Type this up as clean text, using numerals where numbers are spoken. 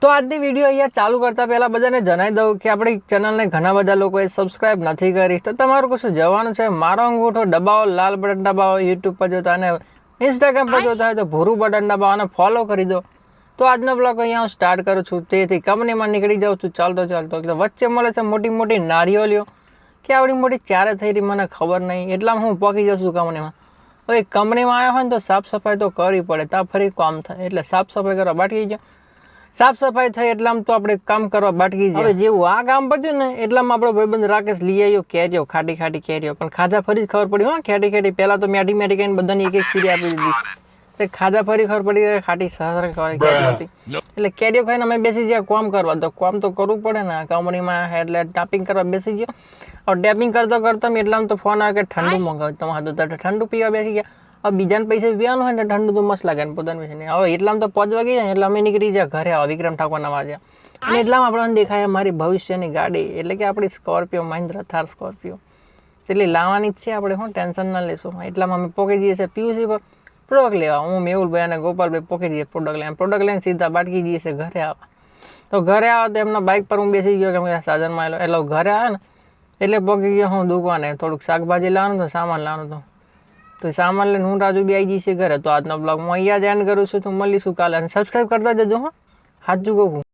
તો આજની વિડીયો અહીંયા ચાલુ કરતા પહેલાં બધાને જણાવી દઉં કે આપણી ચેનલને ઘણા બધા લોકોએ સબસ્ક્રાઈબ નથી કરી, તો તમારું કશું જવાનું છે, મારો અંગૂઠો દબાવો, લાલ બટન દબાવો, યુટ્યુબ પર જોતા અને ઇન્સ્ટાગ્રામ પર જોતા હોય તો ભૂરું બટન દબાવો અને ફોલો કરી દો. તો આજનો બ્લોગ અહીંયા હું સ્ટાર્ટ કરું છું. તેથી કંપનીમાં નીકળી જાઉં છું ચાલતો એટલે વચ્ચે મળે છે મોટી મોટી નારિયેળીઓ કે આવડી મોટી ચારે થઈ રહી મને ખબર નહીં, એટલામાં હું પહોંચી જાઉં છું કંપનીમાં. હવે કંપનીમાં આવ્યો હોય ને તો સાફ સફાઈ તો કરવી પડે, ત્યાં ફરી કામ થાય એટલે સાફ સફાઈ કરવા બાટકી ગયો. સાફ સફાઈ થઈ એટલામાં તો આપણે કામ કરવા બાટકી જાય. હવે જેવું આ કામ પત્યું ને એટલામાં આપણો ભાઈબંધ રાકેશ લઈ આવ્યો કેરીઓ, ખાટી કેરીઓ. પણ ખાધા ફરી જ ખબર પડી, ખાટી પહેલાં તો મેટી કહીને બધાને એક ચીરી આપી દીધી. ખાધા ફરી ખબર પડી કે ખાટી સારી કેરીઓ હતી. એટલે કેરીઓ ખાઈને અમે બેસી ગયા કામ કરવા. તો કામ તો કરવું પડે ને, કંપનીમાં એટલે ટાઈપિંગ કરવા બેસી ગયો. હવે ટેપિંગ કરતો એટલામાં તો ફોન આવે કે ઠંડુ મંગાવ્યું તમારે, તો ઠંડુ પીવા બેસી ગયા. હવે બીજાને પૈસા પીવાનું હોય ને ઠંડુ તો મસ્ત લાગે ને પોતાનું પૈસા નહીં. હવે એટલામાં તો પહોંચવા ગયા ને એટલે અમે નીકળી જાય ઘરે આવો વિક્રમ ઠાકોરના વાજ્યા. અને એટલામાં આપણને દેખાય મારી ભવિષ્યની ગાડી એટલે કે આપણી સ્કોર્પિયો, મહિન્દ્રા થાર સ્કોર્પિયો. એટલે લાવવાની જ છે આપણે, હું ટેન્શન ના લેશું. એટલામાં અમે પોકી જઈએ છીએ પીયુસી પર પ્રોડક્ટ લેવા. હું મેહુલભાઈ અને ગોપાલભાઈ પોકી જઈએ પ્રોડક્ટ લઈને સીધા બાટકી જઈએ છીએ ઘરે આવવા. તો ઘરે આવે તો એમના બાઇક પર હું બેસી ગયો કે સાધનમાં એટલે ઘરે આવે ને એટલે પોકી ગયો હું દુકાને. થોડુંક શાકભાજી લાવવાનું તો સામાન લાવવાનું હતું, તો સામાન લઈને હું રાજુ બી આવી જઈશ ઘરે. તો આજનો બ્લોગ હું અહીંયા જ એન્ડ કરું છું. તો મળીશું કાલે અને સબસ્ક્રાઈબ કરતા જજો. હા, સાચું કહું.